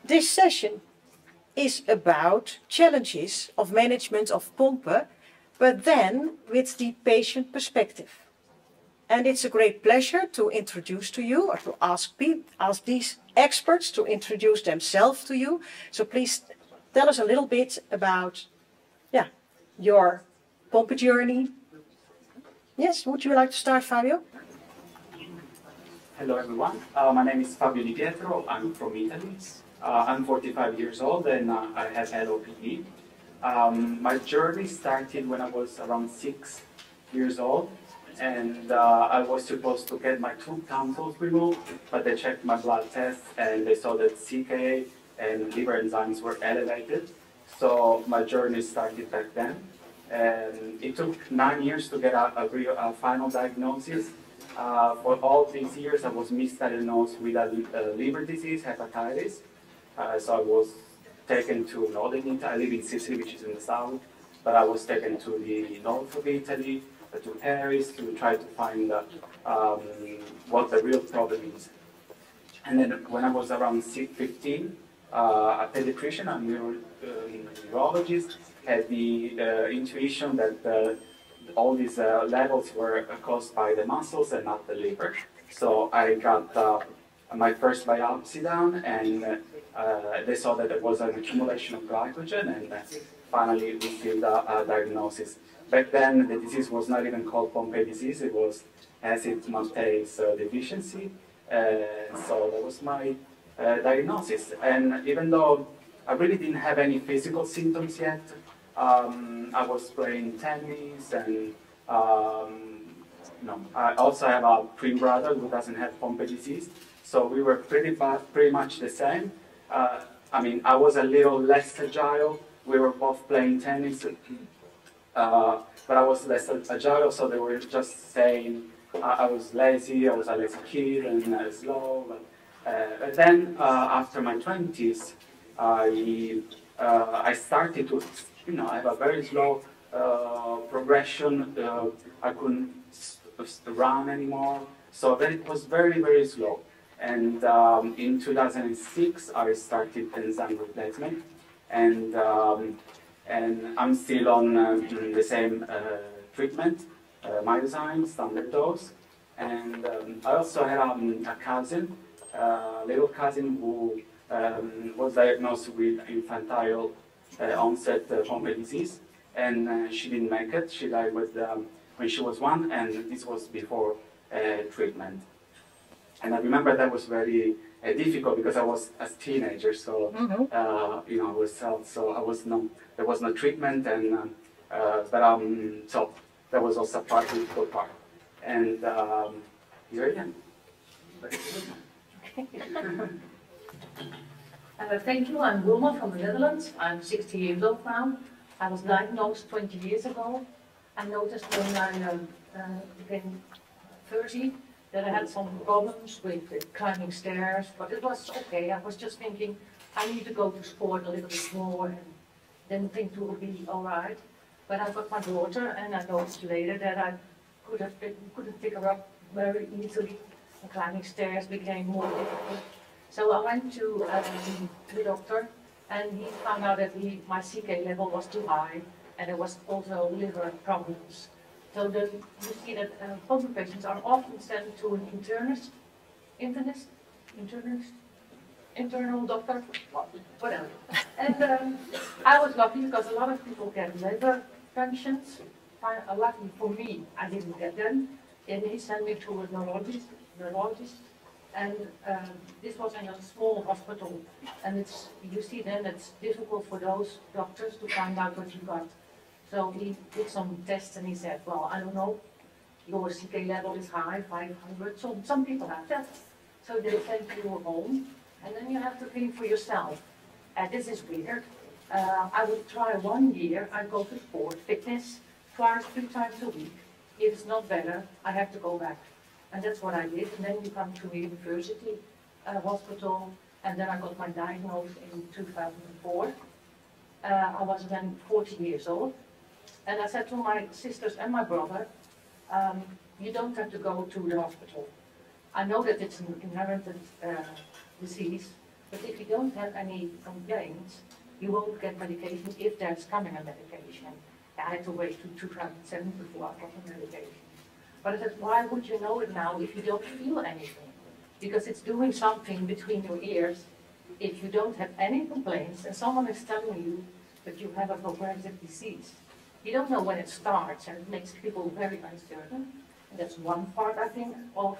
This session is about challenges of management of Pompe, but then with the patient perspective. And it's a great pleasure to introduce to you, or to ask these experts to introduce themselves to you. So please tell us a little bit about your Pompe journey. Yes, would you like to start, Fabio? Hello everyone, my name is Fabio Di Pietro, I'm from Italy. I'm 45 years old and I have LOPD. My journey started when I was around 6 years old, and I was supposed to get my 2 tonsils removed, but they checked my blood test and they saw that CK and liver enzymes were elevated. So my journey started back then. And it took 9 years to get a final diagnosis. For all these years, I was misdiagnosed with a liver disease, hepatitis. So I was taken to northern Italy. I live in Sicily, which is in the south, but I was taken to the north of Italy, to Paris, to try to find what the real problem is. And then when I was around 15, a pediatrician, a neurologist, had the intuition that all these levels were caused by the muscles and not the liver. So I got my first biopsy done, and they saw that there was an accumulation of glycogen, and finally received a diagnosis. Back then, the disease was not even called Pompe disease, it was acid maltase deficiency. So that was my diagnosis. And even though I really didn't have any physical symptoms yet, I was playing tennis, and I also have a twin brother who doesn't have Pompe disease, so we were pretty much the same. I mean, I was a little less agile. We were both playing tennis, but I was less agile, so they were just saying I was lazy, I was a lazy kid, and slow. But then, after my 20s, I started to, have a very slow progression. I couldn't run anymore, so then it was very, very slow. And in 2006, I started enzyme replacement, and I'm still on the same treatment, myozyme, standard dose. And I also had a cousin, little cousin, who was diagnosed with infantile onset Pompe disease, and she didn't make it. She died when she was 1, and this was before treatment. And I remember that was very difficult because I was a teenager, so I was so there was no treatment, and so that was also a difficult part. And here I am. Thank you. I'm Wilma from the Netherlands. I'm 60 years old now. I was diagnosed 20 years ago. I noticed when I became 30 that I had some problems with climbing stairs, but it was okay. I was just thinking I need to go to sport a little bit more, and then things will be all right. But I got my daughter, and I noticed later that I couldn't pick her up very easily. And climbing stairs became more difficult. So I went to the doctor, and he found out that my CK level was too high, and there was also liver problems. So you see that Pompe patients are often sent to an internal doctor, whatever. And I was lucky because a lot of people get liver functions. Luckily for me, I didn't get them. And he sent me to a neurologist. And this was in a small hospital. And you see then it's difficult for those doctors to find out what you got. So he did some tests and he said, well, I don't know, your CK level is high, 500. So some people have that. So they send you home, and then you have to think for yourself. This is weird. I would try 1 year. I go to sport, fitness, 3 times a week. If it's not better, I have to go back. And that's what I did. And then you come to a university hospital, and then I got my diagnosis in 2004. I was then 40 years old. And I said to my sisters and my brother, you don't have to go to the hospital. I know that it's an inherited disease, But if you don't have any complaints, you won't get medication if there's coming a medication. I had to wait till 2007 before I got the medication. But I said, why would you know it now if you don't feel anything? Because it's doing something between your ears. If you don't have any complaints and someone is telling you that you have a progressive disease, you don't know when it starts, and it makes people very uncertain. And that's one part, I think, of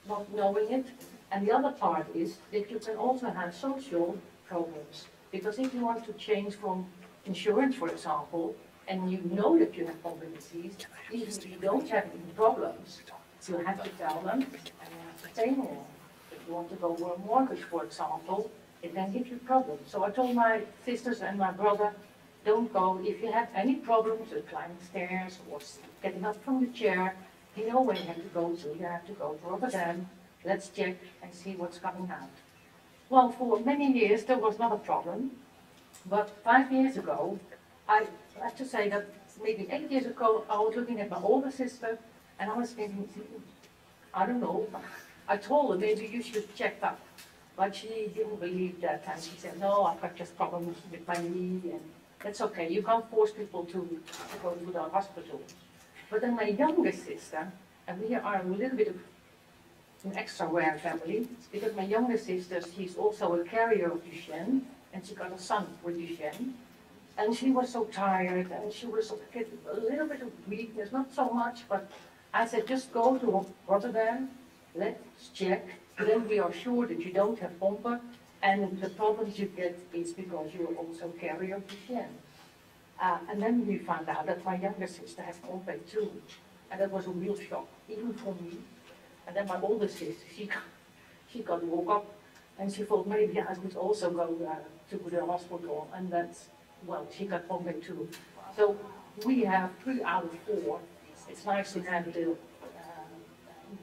not knowing it. And the other part is that you can also have social problems. Because if you want to change from insurance, for example, and you know that you have Pompe disease, even if you don't have any problems, you have to tell them and you have to say more. If you want to go for a mortgage, for example, it can give you problems. So I told my sisters and my brother, don't go. If you have any problems with climbing stairs or getting up from the chair, you know where you have to go to. You have to go to Rotterdam. Let's check and see what's coming out. Well, for many years, there was not a problem. But 5 years ago, I have to say that maybe 8 years ago, I was looking at my older sister, and I was thinking, I don't know. I told her, maybe you should check up. But she didn't believe that, and she said, no, I've got just problems with my knee, and that's okay. You can't force people to go to the hospital. But then my younger sister, and we are a little bit of an extra rare family, because my younger sister, she's also a carrier of Duchenne, and she got a son with Duchenne. And she was so tired, and she was getting a little bit of weakness, not so much, but I said, just go to Rotterdam, let's check, then we are sure that you don't have Pompe, and the problems you get is because you're also a carrier of Duchenne. And then we found out that my younger sister has Pompe too, and that was a real shock, even for me. And then my older sister, she got woke up, and she thought maybe I would also go to the hospital, and that's, well, she got Pompe too. So we have 3 out of 4. It's nice to have the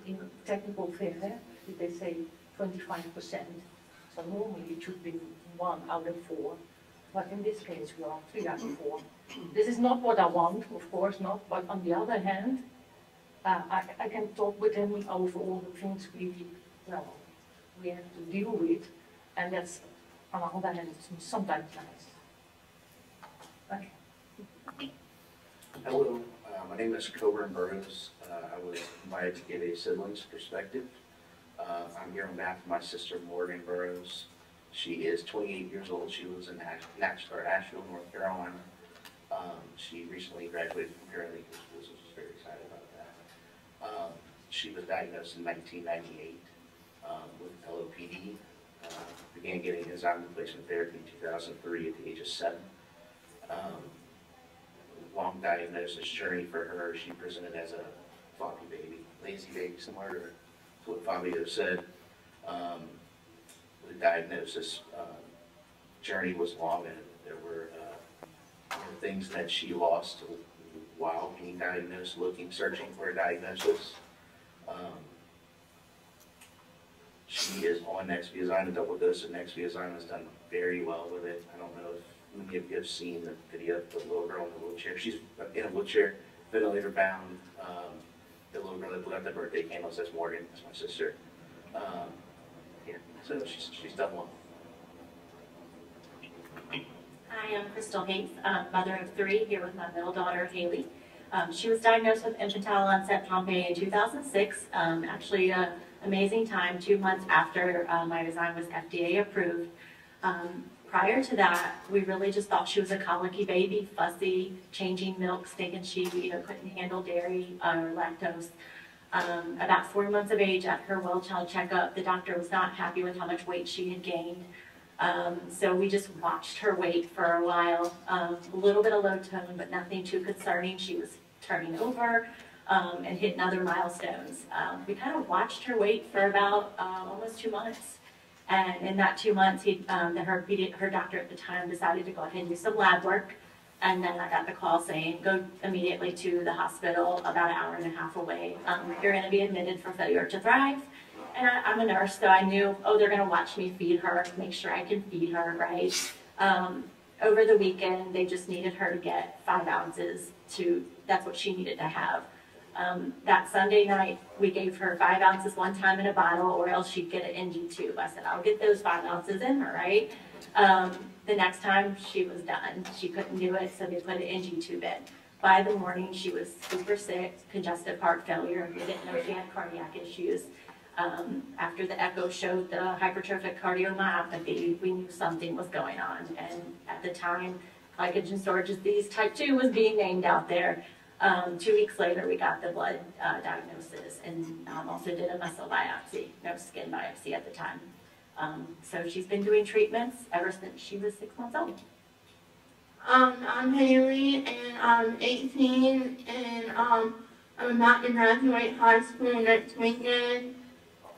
in technical figure, they say 25%. So normally it should be 1 out of 4. But in this case, we are 3 out of 4. This is not what I want, of course not. But on the other hand, I can talk with him over all the things we have to deal with. And that's, on the other hand, sometimes nice. Okay. Hello, my name is Coburn Burroughs. I was invited to give a sibling's perspective. I'm here on behalf of my sister Morgan Burroughs. She is 28 years old. She lives in Asheville, North Carolina. She recently graduated from paralegal school, so she's very excited about that. She was diagnosed in 1998 with LOPD. Began getting enzyme replacement therapy in 2003 at the age of 7. Long diagnosis journey for her. She presented as a floppy baby, lazy baby, similar to what Fabio said. The diagnosis journey was long, and there were things that she lost while being diagnosed, searching for a diagnosis. She is on Nexviazyme, a double dose of Nexviazyme, has done very well with it. I don't know if many of you have seen the video of the little girl in the wheelchair. She's in a wheelchair, ventilator bound. The little girl that put out the birthday candle says Morgan, that's my sister. Yeah, so she's done well. Hi, I'm Krystal Hayes, mother of 3, here with my middle daughter, Haley. She was diagnosed with infantile onset Pompe in 2006. Actually, an amazing time, 2 months after my design was FDA approved. Prior to that, we really just thought she was a colicky baby, fussy, changing milk, stinking she couldn't handle dairy or lactose. About 4 months of age, at her well-child checkup, the doctor was not happy with how much weight she had gained. So we just watched her weight for a while, a little bit of low tone, but nothing too concerning. She was turning over and hitting other milestones. We kind of watched her weight for about almost 2 months. And in that 2 months, her doctor at the time decided to go ahead and do some lab work. And then I got the call saying, go immediately to the hospital about an hour and a half away. You're going to be admitted for failure to thrive. And I'm a nurse, so I knew, they're going to watch me feed her, make sure I can feed her, right? Over the weekend, they just needed her to get 5 ounces that's what she needed to have. That Sunday night, we gave her 5 ounces one time in a bottle, or else she'd get an NG tube. I said, I'll get those 5 ounces in her, right? The next time, she was done. She couldn't do it, so they put an NG tube in. By the morning, she was super sick, congestive heart failure. We didn't know she had cardiac issues. After the echo showed the hypertrophic cardiomyopathy, we knew something was going on. And at the time, glycogen storage disease type 2 was being named out there. 2 weeks later, we got the blood diagnosis and also did a muscle biopsy, no skin biopsy at the time. So she's been doing treatments ever since she was 6 months old. I'm Haley, and I'm 18, and I'm about to graduate high school next weekend.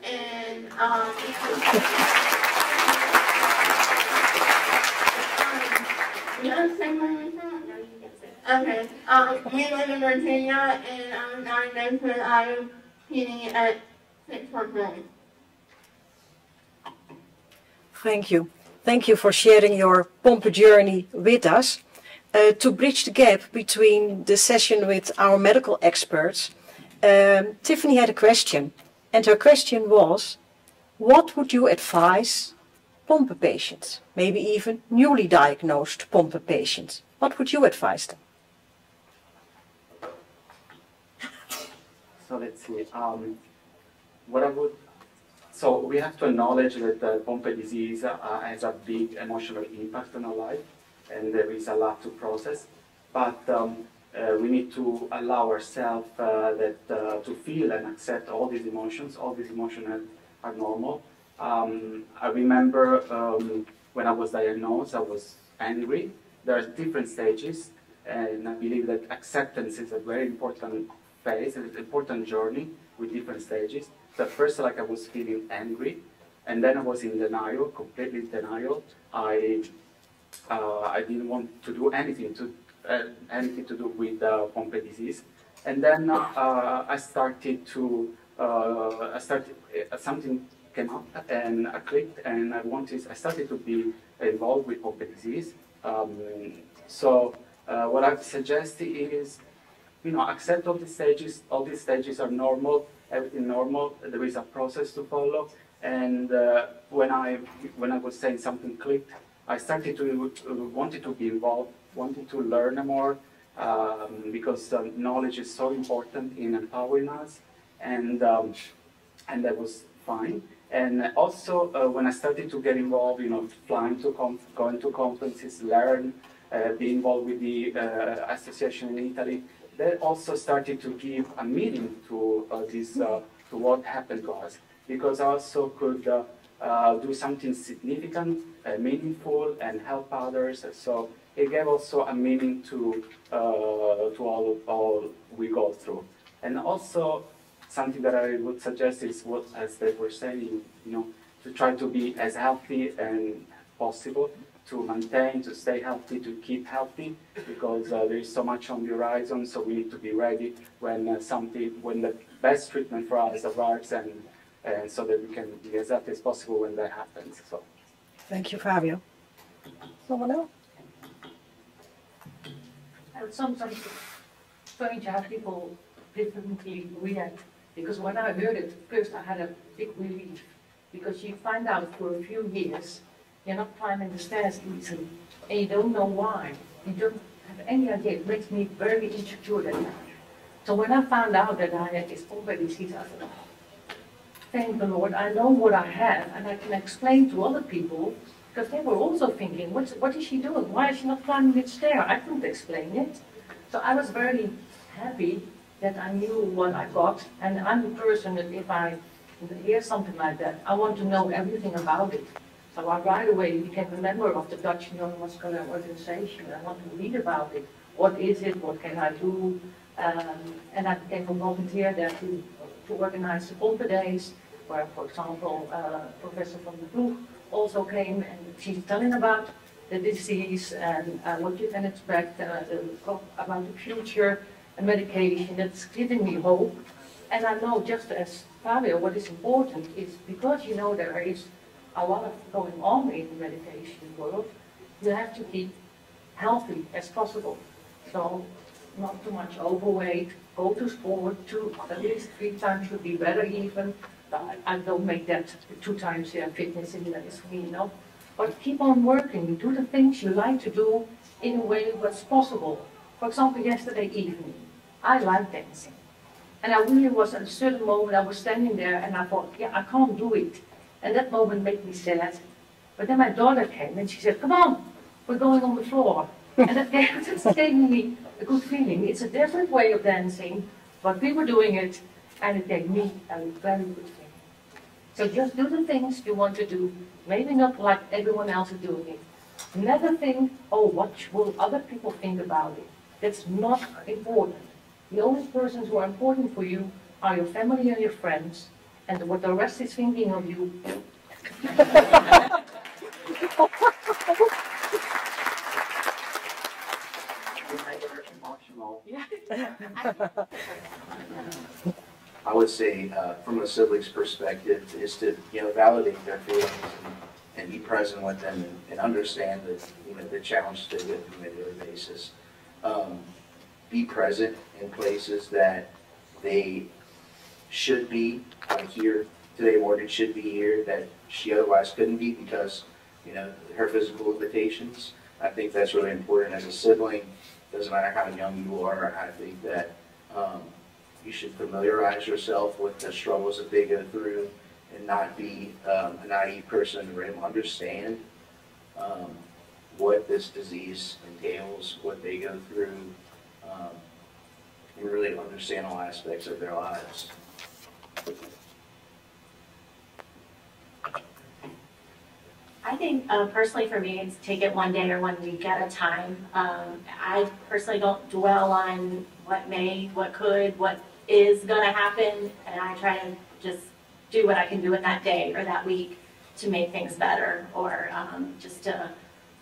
And you understand where we're from? Okay. We live in Virginia, and I'm diagnosed with IOPD at 6 months old. Thank you. Thank you for sharing your Pompe journey with us. To bridge the gap between the session with our medical experts, Tiffany had a question. And her question was, what would you advise Pompe patients, maybe even newly diagnosed Pompe patients? What would you advise them? So let's see. So we have to acknowledge that Pompe disease has a big emotional impact on our life, and there is a lot to process. But we need to allow ourselves to feel and accept all these emotions. All these emotions are normal. I remember when I was diagnosed, I was angry. There are different stages, and I believe that acceptance is a very important phase, an important journey with different stages. So at first, I was feeling angry, and then I was in denial, completely in denial. I didn't want to do anything to do with Pompe disease, and then I started to something came up, and I clicked, and I started to be involved with Pompe disease. So what I suggest is, accept all these stages. All these stages are normal. Everything normal. There is a process to follow. And when I was saying something clicked, I started to wanted to be involved, wanted to learn more, because knowledge is so important in empowering us, and that was fine. And also when I started to get involved, flying to going to conferences, learn, be involved with the association in Italy. That also started to give a meaning to to what happened to us, because I also could do something significant, meaningful, and help others. So it gave also a meaning to all we go through. And also something that I would suggest is what, as they were saying, to try to be as healthy as possible, to maintain, to stay healthy, to keep healthy, because there is so much on the horizon. So we need to be ready when the best treatment for us arrives, and so that we can be as healthy as possible when that happens. So, thank you, Fabio. Someone else? And sometimes it's strange how people differently react. Because when I heard it first, I had a big relief, because you find out for a few years you're not climbing the stairs easily, and you don't know why. You don't have any idea. It makes me very insecure that night. So when I found out that I had this Pompe disease, I said, oh, thank the Lord, I know what I have, and I can explain to other people, because they were also thinking, what is she doing? Why is she not climbing this stair? I couldn't explain it. So I was very happy that I knew what I got, and I'm the person that if I hear something like that, I want to know everything about it. So I right away became a member of the Dutch Neuromuscular Organization. I want to read about it. What is it? What can I do? And I became a volunteer there to organize the Pompe Days, where, for example, Professor van der Ploeg also came, and she's telling about the disease and what you can expect about the future, and medication. That's giving me hope. And I know, just as Fabio, what is important is, because there is a lot of going on in the medication world, you have to keep healthy as possible. So not too much overweight, go to sport 2 at least 3 times should be better even. I don't make that 2 times fitness in that is for me, But keep on working, do the things you like to do in a way that's possible. For example, yesterday evening, I like dancing. And I really was at a certain moment, I was standing there and I thought, yeah, I can't do it. And that moment made me sad. But then my daughter came and she said, come on, we're going on the floor. And that gave me a good feeling. It's a different way of dancing, but we were doing it and it gave me a very good feeling. So just do the things you want to do, maybe not like everyone else is doing it. Never think, oh, what will other people think about it? That's not important. The only persons who are important for you are your family and your friends, and what the rest is thinking of you. I would say, from a sibling's perspective, is to validate their feelings and be present with them and understand the challenge they go through on a daily basis. Be present in places that they should be. Like here today, Morgan should be here that she otherwise couldn't be because her physical limitations. I think that's really important as a sibling. Doesn't matter how young you are. I think that you should familiarize yourself with the struggles that they go through and not be a naive person, or understand what this disease entails, what they go through, and really understand all aspects of their lives. I think personally for me, it's take it one day or 1 week at a time. I personally don't dwell on what may, what could, what is going to happen, and I try to just do what I can do in that day or that week to make things better, or just to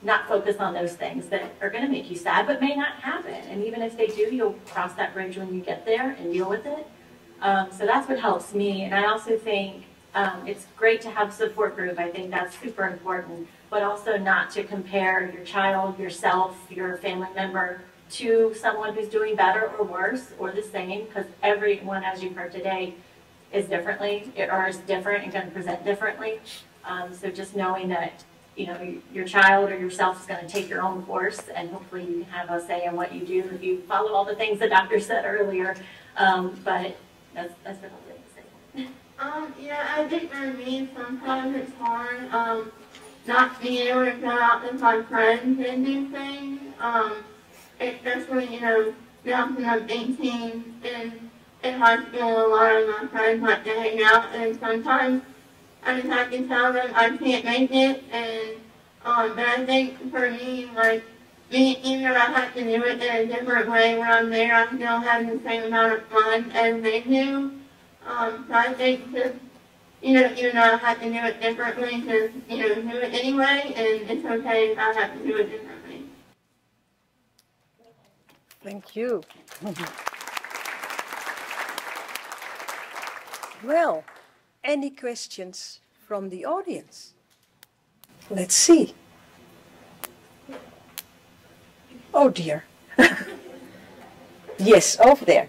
not focus on those things that are going to make you sad but may not happen. And even if they do, you'll cross that bridge when you get there and deal with it. So that's what helps me. And I also think it's great to have a support group. I think that's super important, but also not to compare your child, yourself, your family member to someone who's doing better or worse or the same, because everyone, as you've heard today, is differently or is different and going to present differently. So just knowing that your child or yourself is going to take your own course, and hopefully you can have a say in what you do if you follow all the things the doctor said earlier. But that's the whole thing to say. Yeah, I think for me, sometimes it's hard, not being able to go out with my friends and do things, especially, now since I'm 18, and in high school, a lot of my friends like to hang out, and sometimes I just have to tell them I can't make it, and, but I think for me, like, even if I have to do it in a different way when I'm there, I still have the same amount of fun as they do. So I think just, even though I have to do it differently, just, do it anyway, and it's okay if I have to do it differently. Thank you. Well, any questions from the audience? Let's see. Oh dear. Yes, over there.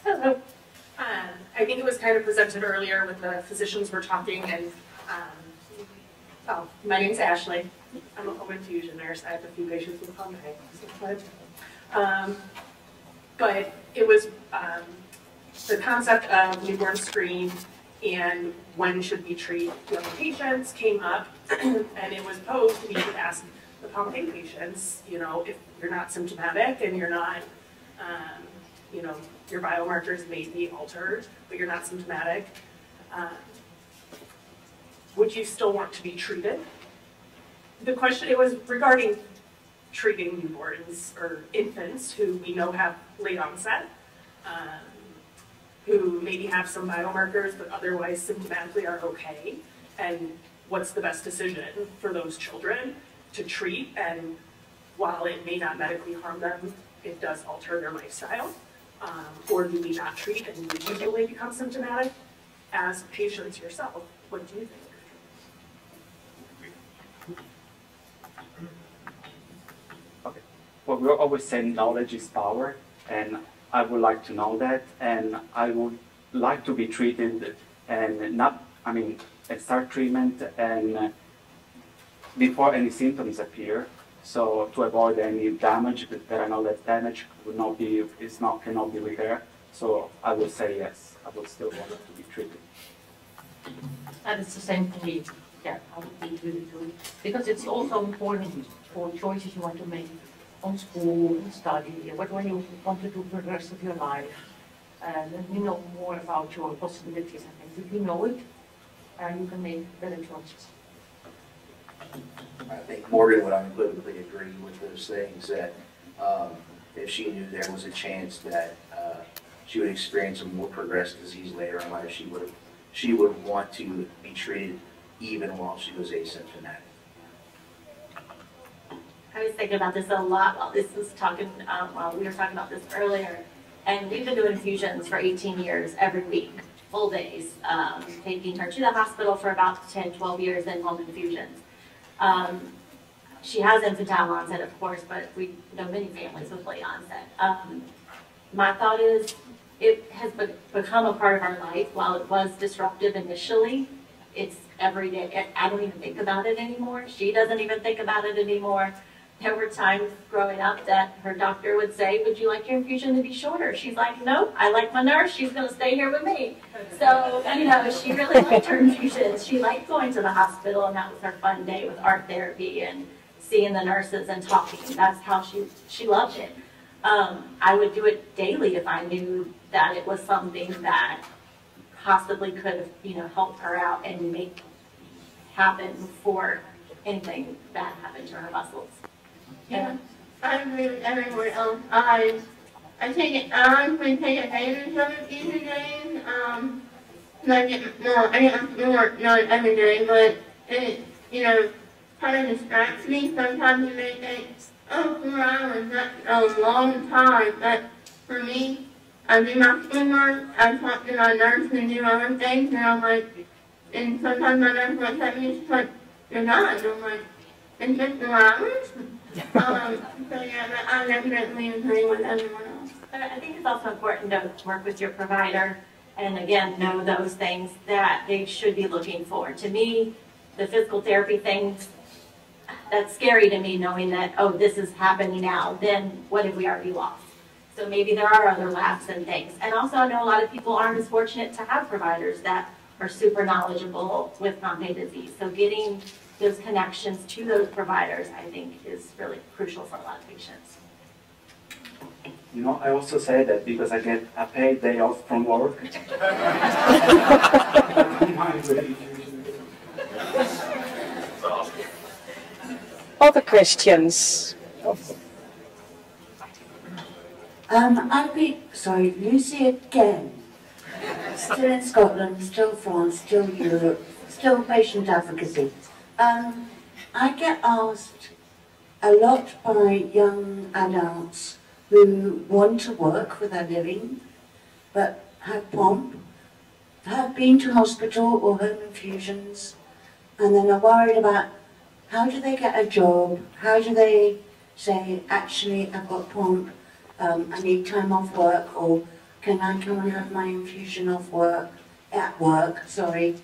Hello. I think it was kind of presented earlier when the physicians were talking, and my name's Ashley. I'm a home infusion nurse. I have a few patients with Pompe. But it was the concept of newborn screen and when should we treat young patients came up, and it was posed to be to ask the Pompe patients, if you're not symptomatic and you're not, your biomarkers may be altered, but you're not symptomatic, would you still want to be treated? The question, it was regarding treating newborns or infants who we know have late onset, who maybe have some biomarkers but otherwise symptomatically are okay, and what's the best decision for those children to treat, and while it may not medically harm them, it does alter their lifestyle, or do we not treat and you usually become symptomatic? As patients yourself, what do you think? we always say knowledge is power, and I would like to know that, and I would like to be treated and not, I mean, and start treatment and before any symptoms appear, so to avoid any damage, that I know that damage would not be, cannot be repaired. So I would say yes, I would still want to be treated. And it's the same for me. Yeah, I would be really doing, because it's also important for choices you want to make on school and study, what you want to do for the rest of your life. And then you know more about your possibilities and things. If you know it, you can make better choices. I think Morgan would unequivocally agree with those things, that if she knew there was a chance that she would experience a more progressed disease later in life, she would want to be treated even while she was asymptomatic. I was thinking about this a lot while we were talking about this earlier. And we've been doing infusions for 18 years, every week, full days, taking her to the hospital for about 10, 12 years in home infusions. She has infantile onset, of course, but we know many families with late onset. My thought is, it has become a part of our life. While it was disruptive initially, it's every day. I don't even think about it anymore. She doesn't even think about it anymore. There were times growing up that her doctor would say, would you like your infusion to be shorter? She's like, no, I like my nurse. She's going to stay here with me. So, you know, she really liked her infusions. She liked going to the hospital, and that was her fun day with art therapy and seeing the nurses and talking. That's how she loved it. I would do it daily if I knew that it was something that possibly could have, you know, helped her out and make happen before anything bad happened to her muscles. Yeah, I agree with everyone else. I take it, I honestly take advantage of it these days. I get more, not every day, but it, you know, kind of distracts me. Sometimes it may take, 4 hours, that's a long time, but for me, I do my schoolwork, I talk to my nurse and do other things, and I'm like, and sometimes my nurse looks at me and she's like, you're not, and I'm like, it's just 4 hours? So yeah, I definitely agree with everyone else. But I think it's also important to work with your provider and, again, know those things that they should be looking for. To me, the physical therapy things, that's scary to me, knowing that, oh, this is happening now, then what have we already lost? So maybe there are other labs and things. And also, I know a lot of people aren't as fortunate to have providers that are super knowledgeable with Pompe disease. So getting those connections to those providers, I think, is really crucial for a lot of patients. You know, I also say that because I get a paid day off from work. Other questions? I've been, sorry, Lucy again. Still in Scotland, still France, still Europe, still patient advocacy. I get asked a lot by young adults who want to work for their living, but have Pompe, have been to hospital or home infusions, and then are worried about how do they get a job, how do they say, actually, I've got Pompe, I need time off work, or can I come and have my infusion off work, at work, sorry.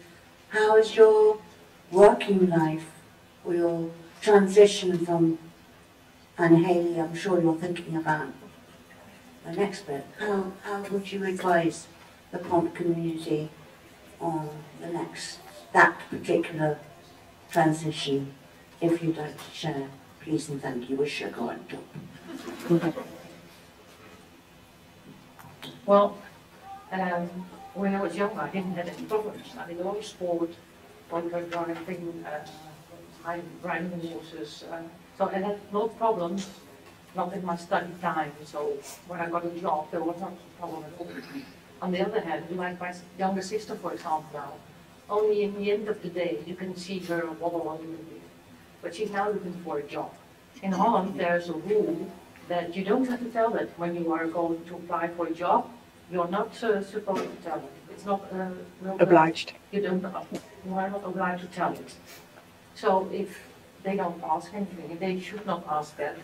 How is your working life, or your transition from, and Hayley, I'm sure you're thinking about the next bit. How would you advise the Pompe community on the next, that particular transition? If you'd like to share, please and thank you with sugar on top. Well, when I was younger, I didn't have any problems. I did a lot of sport, driving, riding horses. So I had no problems, not in my study time. So when I got a job, there was not a problem at all. On the other hand, like my younger sister, for example, now, only in the end of the day you can see her wobble a little bit. But she's now looking for a job. In Holland, there's a rule that you don't have to tell it when you are going to apply for a job. You're not supposed to tell it. It's not Obliged. You are not obliged to tell it. So if they don't ask anything, they should not ask that.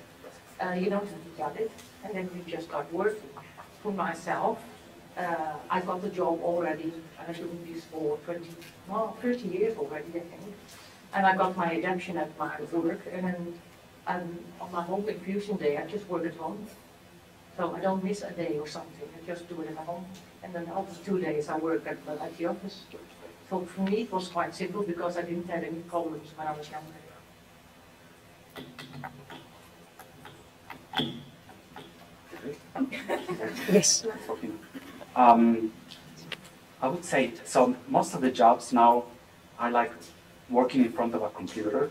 you don't have to get it, and then you just start working. For myself, I got the job already, I've been doing this for 30 years already, I think. And I got my exemption at my work, and then on my home infusion day, I just work at home. So I don't miss a day or something, I just do it at home. And then the other 2 days I work at the office. So for me it was quite simple because I didn't have any problems when I was younger. Yes. I would say, so most of the jobs now are like working in front of a computer.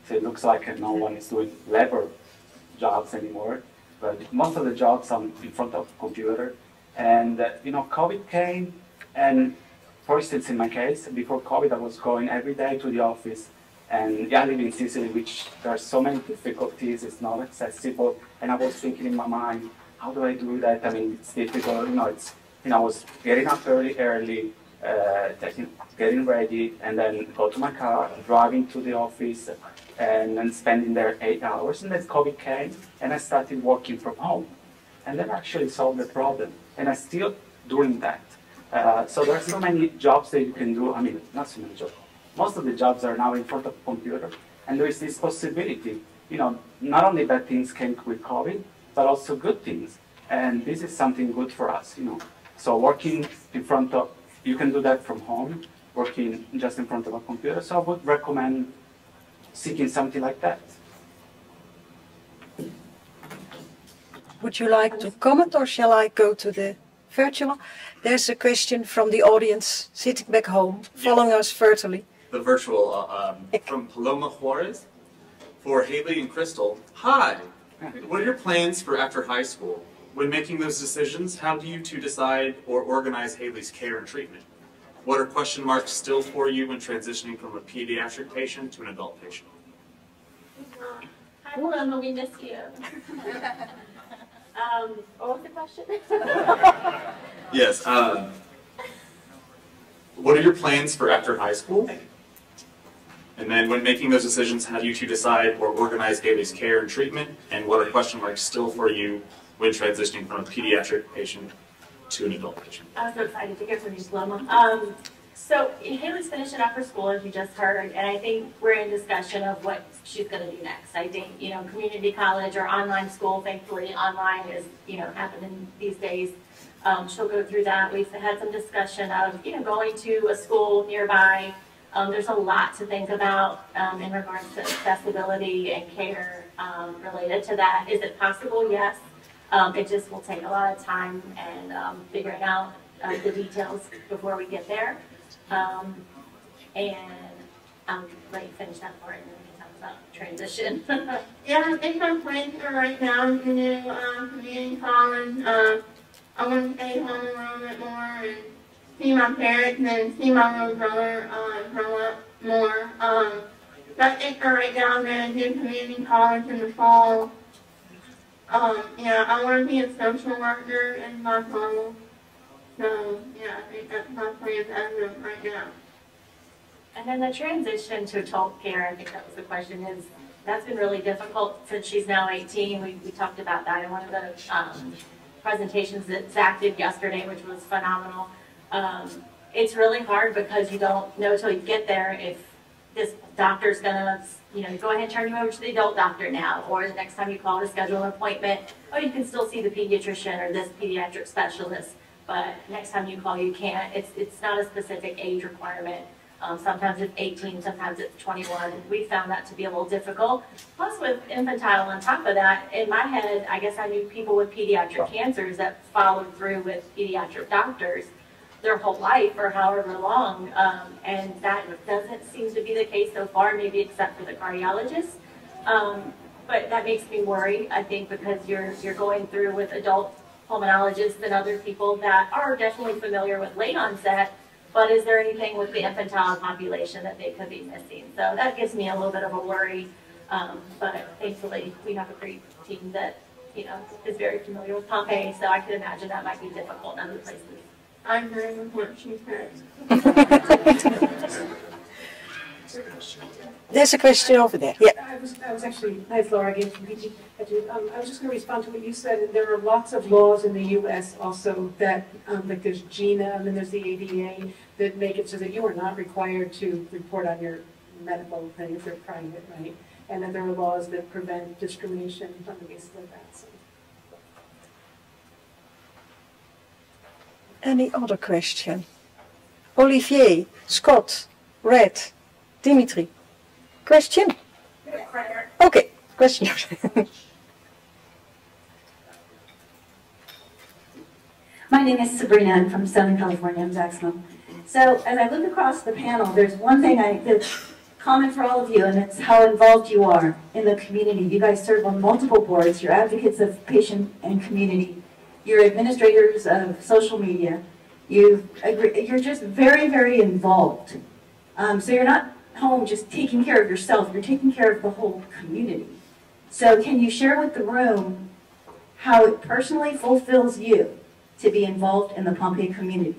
So it looks like no one is doing labor jobs anymore. But most of the jobs are in front of a computer. And, COVID came, and for instance, in my case, before COVID, I was going every day to the office. And I live in Sicily, which there are so many difficulties, it's not accessible. And I was thinking in my mind, how do I do that? I mean, it's difficult, I was getting up early, getting ready, and then go to my car, driving to the office, and then spending there 8 hours. And then COVID came, and I started working from home. And that actually solved the problem. And I'm still doing that. So there are so many jobs that you can do. I mean, not so many jobs. Most of the jobs are now in front of a computer. And there is this possibility, not only bad things came with COVID, but also good things. And this is something good for us, So working in front of, you can do that from home, working just in front of a computer. So I would recommend seeking something like that. Would you like to comment, or shall I go to the virtual? There's a question from the audience sitting back home, following us virtually. The virtual from Paloma Juarez. For Haley and Krystal, hi! What are your plans for after high school? When making those decisions, how do you two decide or organize Haley's care and treatment? What are question marks still for you when transitioning from a pediatric patient to an adult patient? Hi, Wilma, we miss you. What was the question? Yes. What are your plans for after high school? And then when making those decisions, how do you two decide or organize Haley's care and treatment? And what are question marks still for you when transitioning from a pediatric patient to an adult patient? I'm so excited to hear from you, Wilma. So Haley's finishing up her school, as you just heard, and I think we're in discussion of what she's going to do next. I think, community college or online school, thankfully online is, happening these days. She'll go through that. We've had some discussion of, going to a school nearby. There's a lot to think about in regards to accessibility and care related to that. Is it possible? Yes. It just will take a lot of time and figuring out the details before we get there. And I'm ready to finish that part, and then we can talk about transition. Yeah, I think my plans are right now to do community college. I want to stay home a little bit more and see my parents and then see my little brother grow up more. So I think right now I'm going to do community college in the fall. I want to be a social worker in my fall. So, I think that's my plan as of right now. And then the transition to adult care, I think that was the question, that's been really difficult since she's now 18. We talked about that in one of the presentations that Zach did yesterday, which was phenomenal. It's really hard because you don't know till you get there if this doctor's gonna, go ahead and turn you over to the adult doctor now, or the next time you call to schedule an appointment, you can still see the pediatrician or this pediatric specialist, but next time you call you can't. It's not a specific age requirement. Sometimes it's 18, sometimes it's 21. We found that to be a little difficult. Plus with infantile on top of that, in my head, I guess I knew people with pediatric cancers that followed through with pediatric doctors their whole life or however long, and that doesn't seem to be the case so far, maybe except for the cardiologist. But that makes me worry, I think, because you're going through with adult pulmonologists and other people that are definitely familiar with late onset, but is there anything with the infantile population that they could be missing? So that gives me a little bit of a worry, but thankfully we have a great team that is very familiar with Pompe, so I could imagine that might be difficult in other places. I agree with what she said. There's a question over there. Yeah. I was actually, hi, Laura again from PG. I was just going to respond to what you said. There are lots of laws in the U.S. also that, like there's GINA and then there's the ADA that make it so that you are not required to report on your medical thing if they're private, right? And then there are laws that prevent discrimination on the basis of that. So. Any other question? Olivier, Scott, Red, Dimitri. Question? Okay, question. My name is Sabrina. I'm from Southern California. I'm Zaxmo. So as I look across the panel, there's one thing that's common for all of you, and it's how involved you are in the community. You guys serve on multiple boards. You're advocates of patient and community. You're administrators of social media. You're just very, very involved. So you're not home just taking care of yourself. You're taking care of the whole community. So can you share with the room how it personally fulfills you to be involved in the Pompe community?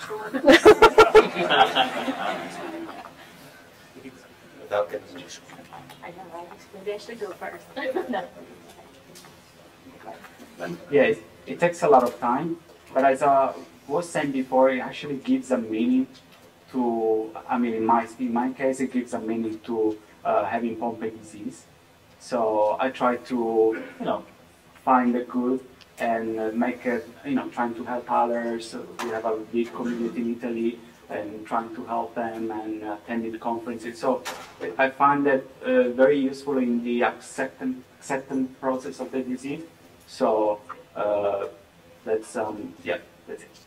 I know, right? Maybe I should go first. No. Yes, it takes a lot of time, but as I was saying before, it actually gives a meaning to, I mean, in my case, it gives a meaning to having Pompe disease. So I try to, find the good and make it, trying to help others. We have a big community in Italy and trying to help them and attending conferences. So I find that very useful in the acceptance process of the disease. So that's that's it.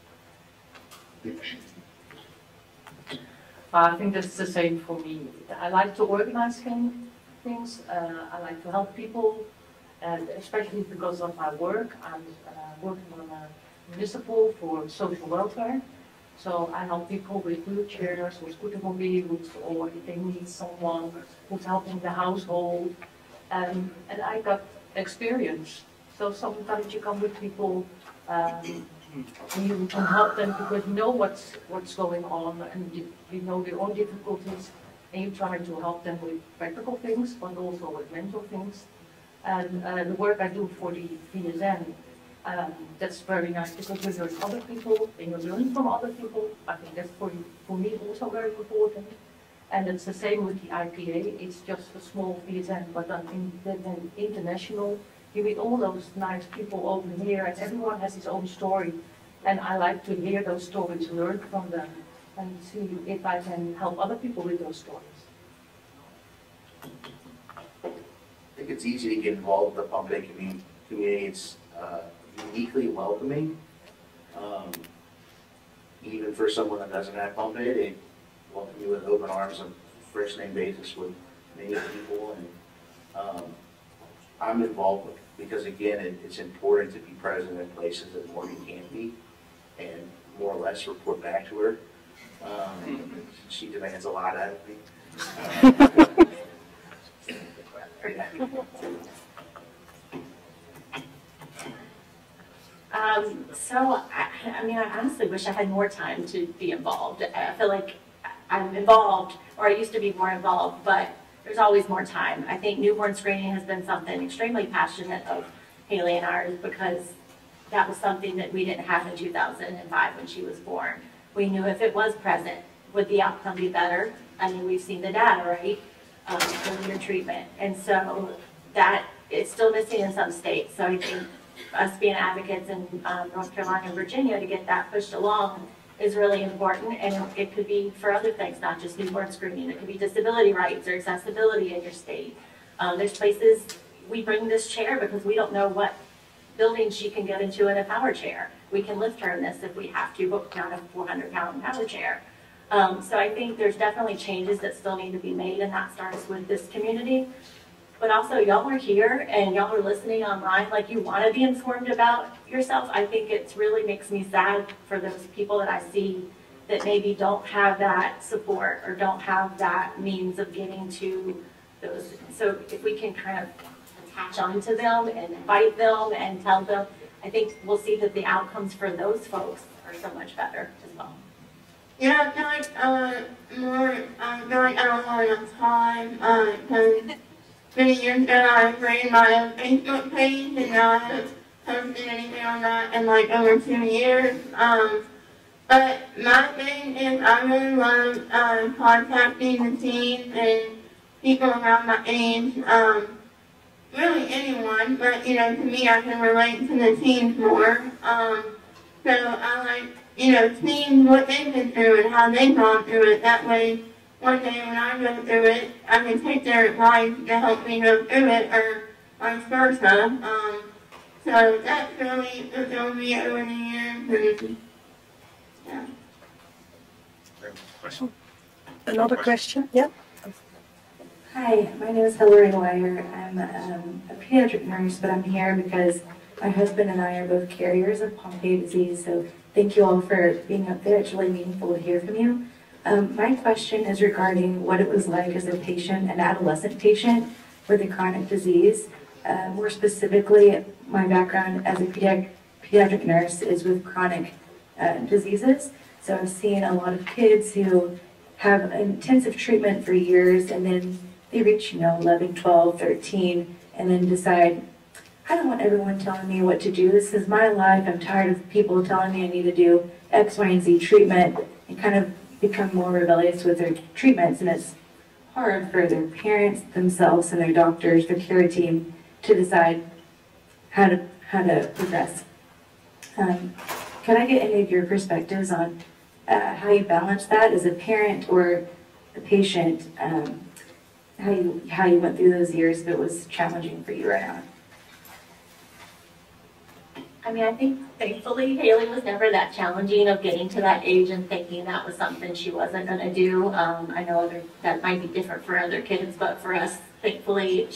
I think that's the same for me. I like to organize things. I like to help people, and especially because of my work. I'm working on a municipal for social welfare. So I help people with wheelchairs, with scooter mobiles, or if they need someone who's helping the household. And I got experience. So sometimes you come with people, you can help them because you know what's going on, and you know their own difficulties, and you try to help them with practical things, but also with mental things. And the work I do for the VSN, that's very nice because we learn other people, and you learn from other people. I think that's for me also very important. And it's the same with the IPA. It's just a small VSN, but then international. You meet all those nice people over here, and everyone has his own story. And I like to hear those stories, learn from them, and see if I can help other people with those stories. I think it's easy to get involved with the Pompe community. It's uniquely welcoming. Even for someone that doesn't have Pompe, they welcome you with open arms on first name basis with many people. And I'm involved with, because again, it's important to be present in places that Morgan can't be, and more or less report back to her. She demands a lot out of me. I honestly wish I had more time to be involved. I feel like I'm involved, or I used to be more involved, but there's always more time. I think newborn screening has been something extremely passionate of Haley and ours, because that was something that we didn't have in 2005 when she was born. We knew if it was present, would the outcome be better? I mean, we've seen the data, right, for your treatment. And so that it's still missing in some states. So I think us being advocates in North Carolina and Virginia to get that pushed along is really important, and it could be for other things, not just newborn screening. It could be disability rights or accessibility in your state. There's places we bring this chair because we don't know what building she can get into in a power chair. We can lift her in this if we have to, but not a 400-pound power chair. So I think there's definitely changes that still need to be made, and that starts with this community. But also, y'all are here and y'all are listening online, like you want to be informed about yourself. I think it really makes me sad for those people that I see that maybe don't have that support or don't have that means of getting to those. So if we can kind of attach onto them and invite them and tell them, I think we'll see that the outcomes for those folks are so much better as well. yeah, more, I feel like I don't have enough time, because many years ago I created my own Facebook page, and now I haven't posted anything on that in like over 2 years. But my thing is I really love contacting the teens and people around my age, really anyone, but you know, to me I can relate to the teens more. So I like, you know, seeing what they've been through and how they've gone through it. That way, one day when I go through it, I can take their advice to help me go through it, or vice versa. So that's really fulfilled me over the years. And, yeah. Question? Another question? Yeah. Hi, my name is Hillary Wire. I'm a pediatric nurse, but I'm here because my husband and I are both carriers of Pompe disease, so thank you all for being up there. It's really meaningful to hear from you. My question is regarding what it was like as a patient, an adolescent patient with a chronic disease. More specifically, my background as a pediatric nurse is with chronic diseases. So I've seen a lot of kids who have intensive treatment for years, and then they reach, 11, 12, 13, and then decide, I don't want everyone telling me what to do. This is my life. I'm tired of people telling me I need to do X, Y, and Z treatment, and kind of become more rebellious with their treatments. And it's hard for their parents themselves and their doctors, their care team, to decide how to progress. Can I get any of your perspectives on how you balance that as a parent or a patient, how you went through those years if it was challenging for you right now? I mean, I think thankfully Haley was never that challenging of getting to that age and thinking that was something she wasn't going to do. I know that might be different for other kids, but for us, thankfully,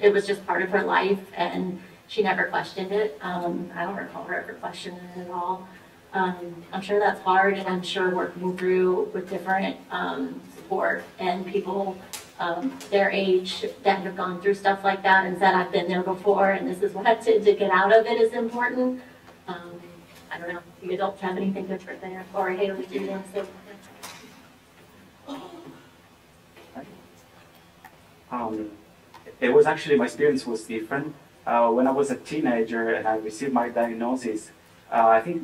it was just part of her life, and she never questioned it. I don't recall her ever questioning it at all. I'm sure that's hard, and I'm sure working through with different support and people their age that have gone through stuff like that and said, I've been there before and this is what to get out of it is important. I don't know, you adults have anything different there? Or Haley, do you want to say something? It was actually, my experience was different. When I was a teenager and I received my diagnosis, I think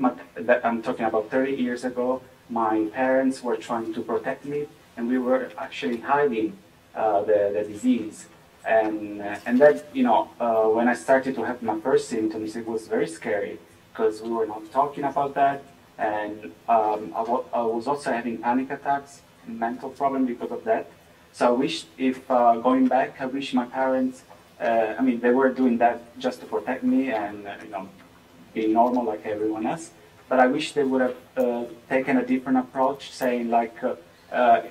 I'm talking about 30 years ago, my parents were trying to protect me, and we were actually hiding the disease. And that, when I started to have my first symptoms, it was very scary because we were not talking about that. And I was also having panic attacks, mental problem because of that. So I wish, if going back, I wish my parents, they were doing that just to protect me and, being normal like everyone else. But I wish they would have taken a different approach, saying like,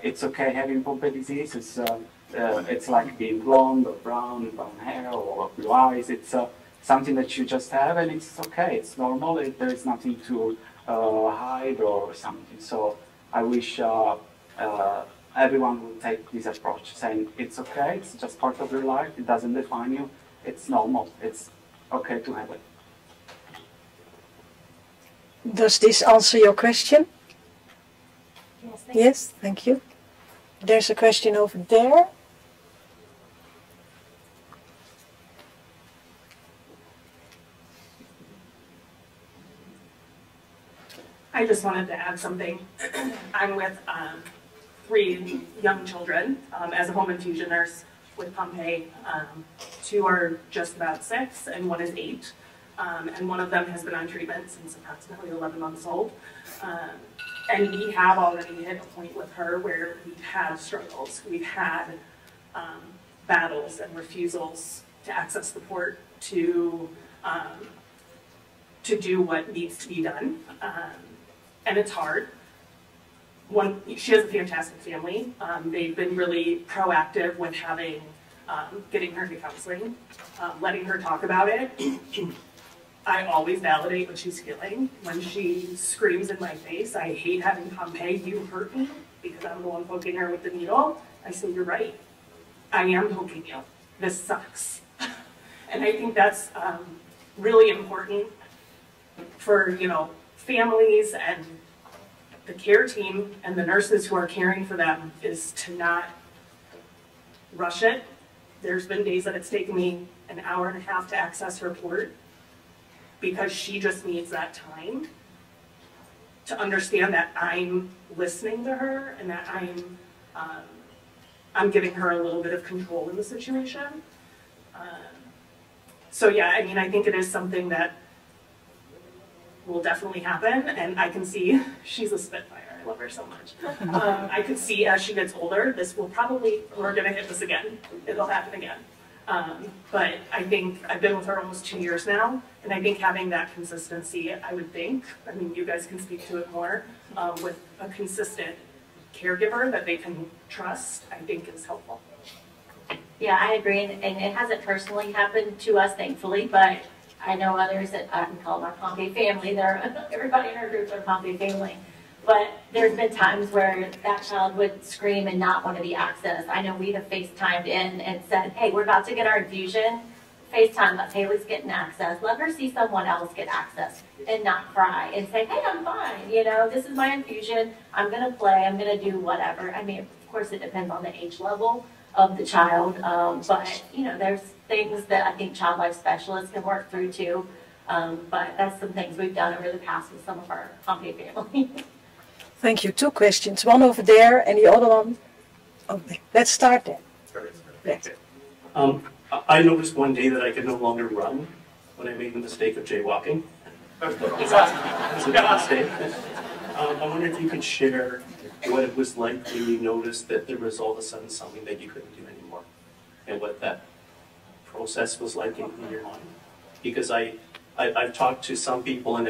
it's okay having Pompe disease. It's like being blonde or brown hair or blue eyes. It's something that you just have, and it's okay. It's normal. There is nothing to hide or something. So I wish everyone would take this approach, saying it's okay. It's just part of your life. It doesn't define you. It's normal. It's okay to have it. Does this answer your question? Yes, thank you. There's a question over there. I just wanted to add something. I'm with 3 young children as a home infusion nurse with Pompe. 2 are just about 6 and 1 is 8. And one of them has been on treatment since approximately 11 months old. And we have already hit a point with her where we've had struggles. We've had battles and refusals to access support to do what needs to be done. And it's hard. She has a fantastic family. They've been really proactive with getting her to counseling, letting her talk about it. I always validate what she's feeling. When she screams in my face, I hate having Pompe, you hurt me, because I'm the one poking her with the needle. I say, you're right. I am poking you. This sucks. And I think that's really important for, families and the care team and the nurses who are caring for them is to not rush it. There's been days that it's taken me an hour and a half to access her port because she just needs that time to understand that I'm listening to her and that I'm giving her a little bit of control in the situation. So yeah, I mean, I think it is something that will definitely happen, and I can see she's a spitfire. I love her so much. I could see as she gets older, we're gonna hit this again. It'll happen again. But I think I've been with her almost 2 years now, and I think having that consistency, I mean, you guys can speak to it more, with a consistent caregiver that they can trust, I think is helpful. Yeah, I agree, and it hasn't personally happened to us, thankfully, but I know others that I can call them our Pompe family. Everybody in our group are Pompe family. But there's been times where that child would scream and not want to be accessed. I know we have FaceTimed in and said, hey, we're about to get our infusion. FaceTime, let Haley's getting access. Let her see someone else get access and not cry and say, hey, I'm fine. You know, this is my infusion. I'm going to play. I'm going to do whatever. I mean, of course, it depends on the age level of the child. But, you know, there's things that I think child life specialists can work through too. But that's some things we've done over the past with some of our Pompe family. Thank you. 2 questions. One over there and the other one over there. Let's start there. Yes. I noticed one day that I could no longer run when I made the mistake of jaywalking. It's a big mistake. I wonder if you could share what it was like when you noticed that there was all of a sudden something that you couldn't do anymore, and what that process was like in your mind. Because I've talked to some people, and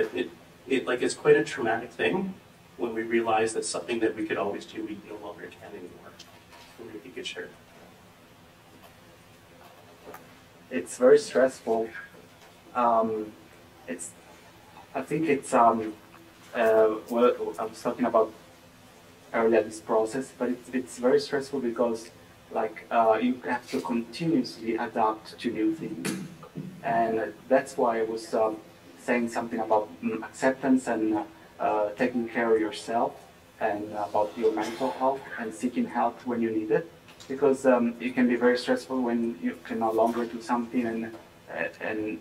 it's quite a traumatic thing when we realize that something that we could always do, we no longer can anymore. I wonder if you could share. It's very stressful. I think it's well, I was talking about earlier this process, but it's very stressful because you have to continuously adapt to new things, and that's why I was saying something about acceptance and taking care of yourself and about your mental health and seeking help when you need it. Because it can be very stressful when you can no longer do something, and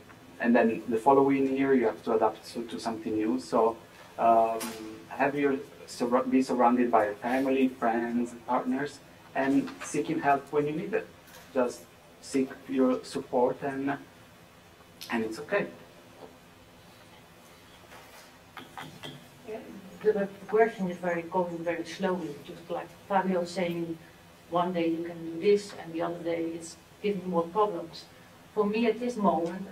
then the following year you have to adapt to something new. So be surrounded by family, friends, partners, and seeking help when you need it. Just seek your support, and it's okay. The progression is going very slowly, just like Fabio saying, one day you can do this, and the other day it's giving more problems. For me at this moment,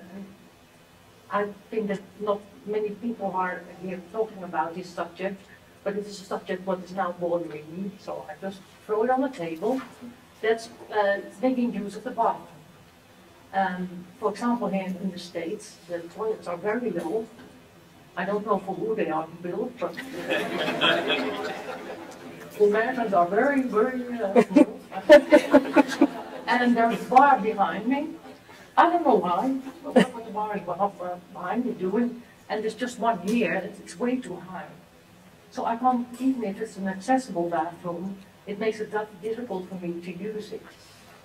I think that not many people are here talking about this subject, but it is a subject what is now bothering me, so I just throw it on the table. That's making use of the bathroom. For example, here in the States, the toilets are very low. I don't know for who they are built, but the Americans are very, very small. And there's a bar behind me. I don't know why, but what the bar is behind me doing, and there's just one here, it's way too high. So I can't, even if it's an accessible bathroom, it makes it difficult for me to use it.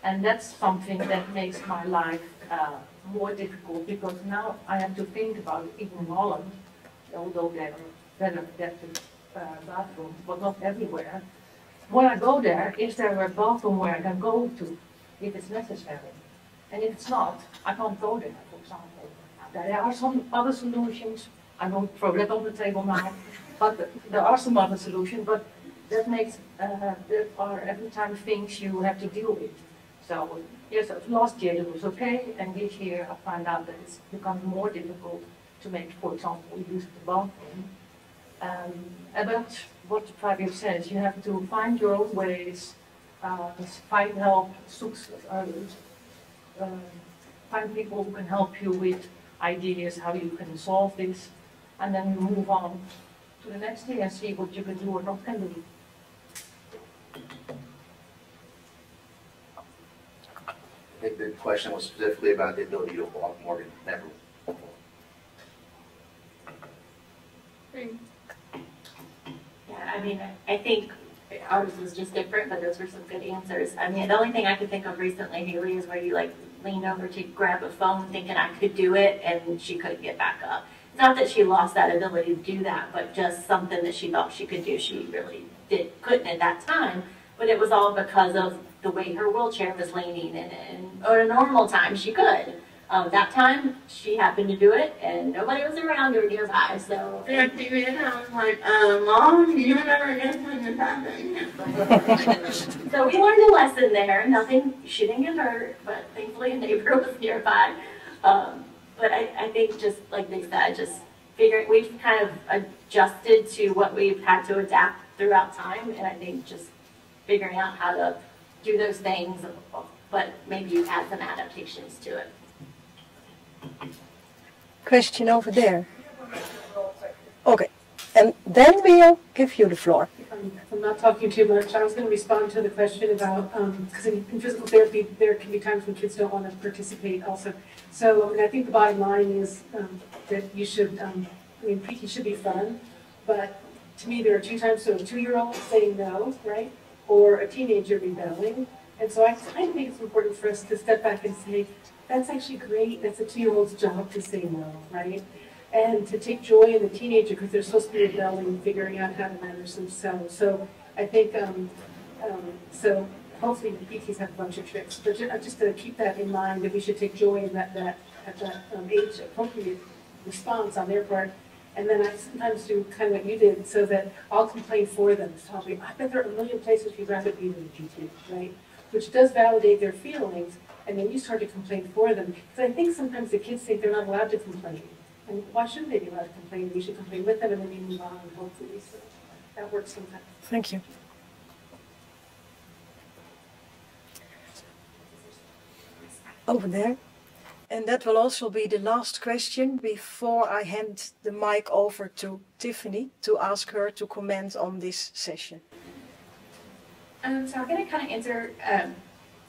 And that's something that makes my life more difficult, because now I have to think about it, even in Holland, although there are better adapted bathrooms, but not everywhere. When I go there, is there a bathroom where I can go to if it's necessary? And if it's not, I can't go there, for example. There are some other solutions. I won't throw that on the table now, but there are some other solutions, but that makes, there are every time things you have to deal with. So, yes, last year it was okay, and this year I find out that it's become more difficult to make, for example, use of the bathroom. About what Fabio says, you have to find your own ways, find help, find people who can help you with ideas how you can solve this, and then you move on to the next thing and see what you can do or not can do. I think the question was specifically about the ability to walk more than ever before. Yeah, mean, I think ours was just different, but those were some good answers. I mean, the only thing I could think of recently, Haley, is where you like leaned over to grab a phone thinking I could do it and she couldn't get back up. It's not that she lost that ability to do that, but just something that she thought she could do, she really couldn't at that time. But it was all because of the way her wheelchair was leaning, and at a normal time she could. That time she happened to do it, and nobody was around her nearby. So I was like, Mom, you never guess when this happened. So we learned a lesson there. Nothing, she didn't get hurt, but thankfully a neighbor was nearby. But I think just like they said, just figuring, we've kind of adjusted to what we've had to adapt throughout time, and I think just figuring out how to do those things, but maybe add some adaptations to it. Question over there. Okay, and then we'll give you the floor. I'm not talking too much. I was going to respond to the question about, because in physical therapy, there can be times when kids don't want to participate also. So, I mean, I think the bottom line is that you should, I mean, PT should be fun, but to me, there are two times, so a 2-year-old saying no, right, or a teenager rebelling. And so I think it's important for us to step back and say, that's actually great. That's a 2-year-old's job to say no, right? And to take joy in the teenager because they're supposed to be rebelling and figuring out how to manage themselves. So I think, so hopefully the PTs have a bunch of tricks, but just to keep that in mind that we should take joy in that at that age appropriate response on their part. And then I sometimes do kind of what you did so that I'll complain for them. So I'll be, I bet there are a million places you'd rather be than a PT, right? Which does validate their feelings. And then you start to complain for them. Because I think sometimes the kids think they're not allowed to complain. And why shouldn't they be allowed to complain? We should complain with them and then we move on, hopefully. So that works sometimes. Thank you. Over there. And that will also be the last question before I hand the mic over to Tiffany to ask her to comment on this session. So I'm going to kind of answer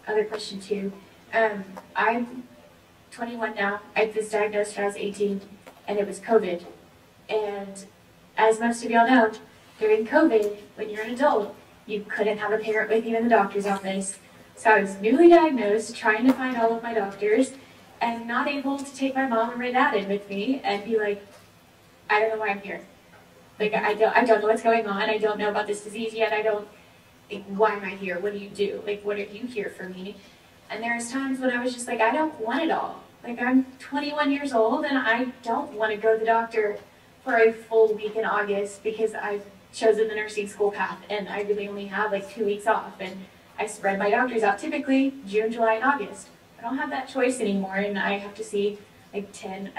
other question too. I'm 21 now. I was diagnosed when I was 18, and it was COVID. And as most of y'all know, during COVID, when you're an adult, you couldn't have a parent with you in the doctor's office. So I was newly diagnosed, trying to find all of my doctors, and not able to take my mom and my dad in with me and be like, I don't know why I'm here. Like, I don't know what's going on. I don't know about this disease yet. I don't, like, why am I here? What do you do? Like, what are you here for me? And there's times when I was just like, I don't want it all. Like, I'm 21 years old and I don't want to go to the doctor for a full week in August because I've chosen the nursing school path and I really only have like 2 weeks off. And I spread my doctors out typically June, July, and August. I don't have that choice anymore and I have to see like 10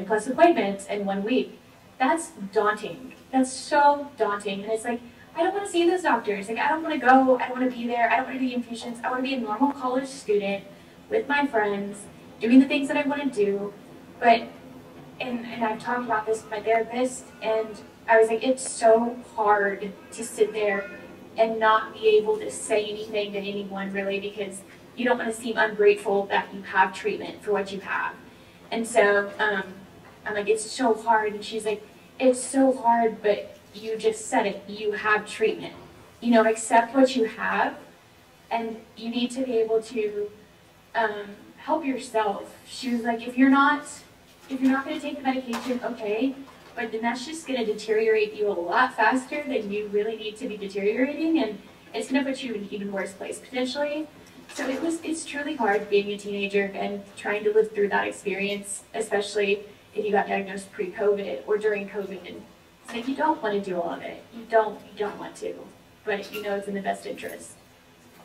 plus appointments in 1 week. That's daunting. That's so daunting. And it's like, I don't want to see those doctors. Like, I don't want to go. I don't want to be there. I don't want to do infusions. I want to be a normal college student with my friends, doing the things that I want to do. But, and I've talked about this with my therapist, and I was like, it's so hard to sit there and not be able to say anything to anyone, really, because you don't want to seem ungrateful that you have treatment for what you have. And so I'm like, it's so hard. And she's like, it's so hard, but you just said it, you have treatment. You know, accept what you have, and you need to be able to help yourself. She was like, if you're not going to take the medication, okay, but then that's just going to deteriorate you a lot faster than you really need to be deteriorating, and it's going to put you in an even worse place potentially. So it's truly hard being a teenager and trying to live through that experience, especially if you got diagnosed pre-COVID or during COVID. It's like you don't want to do all of it. You don't want to, but you know it's in the best interest.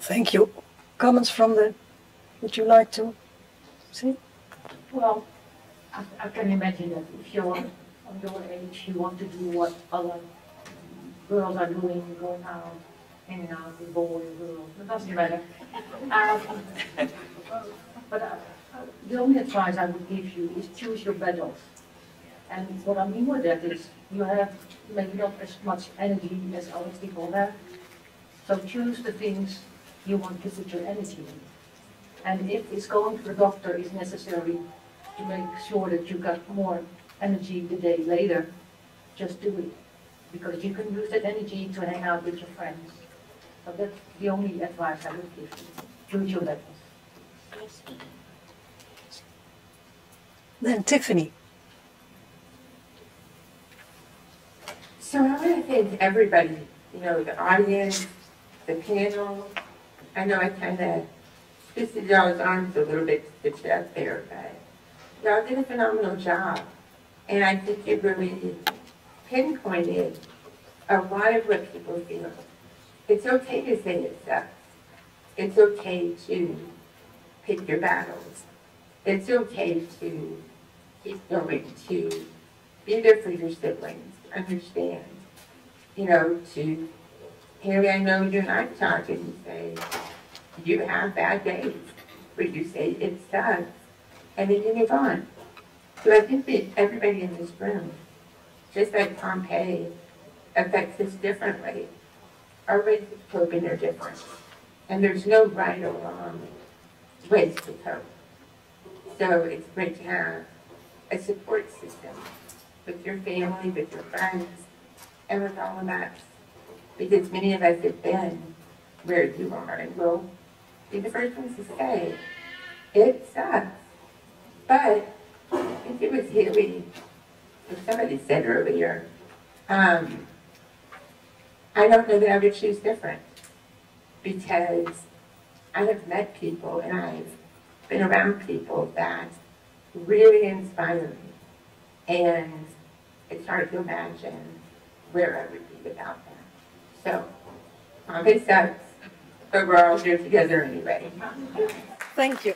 Thank you. Comments from the, would you like to see? Well, I can imagine that if you're on your age, you want to do what other girls are doing, going out, hanging out with boys, girls, it doesn't matter. But the only advice I would give you is choose your battles. And what I mean with that is, you have maybe not as much energy as other people have. So choose the things you want to put your energy in. And if it's going to the doctor is necessary to make sure that you got more energy the day later, just do it. because you can use that energy to hang out with your friends. So that's the only advice I would give you. Use your levels. Then Tiffany. So I want to thank everybody, you know, the audience, the panel. I know I kind of twisted y'all's arms a little bit to stitch it up there, but y'all did a phenomenal job. And I think it really pinpointed a lot of what people feel. It's okay to say it sucks. It's okay to pick your battles. It's okay to keep going, to be there for your siblings, understand, you know, to, Haley, I know you and I talk and you say, you have bad days, but you say it sucks, and then you move on. So I think that everybody in this room, just like Pompe, affects us differently. Our ways of coping are different. And there's no right or wrong ways to cope. So it's great to have a support system with your family, with your friends, and with all of us. Because many of us have been where you are, and we'll be the first ones to say, it sucks. But I think it was Haley, as somebody said earlier, I don't know that I would choose different, because I have met people and I've been around people that really inspire me, and it's hard to imagine where I would be without them. So, Pompe sucks, but we're all here together anyway. Thank you.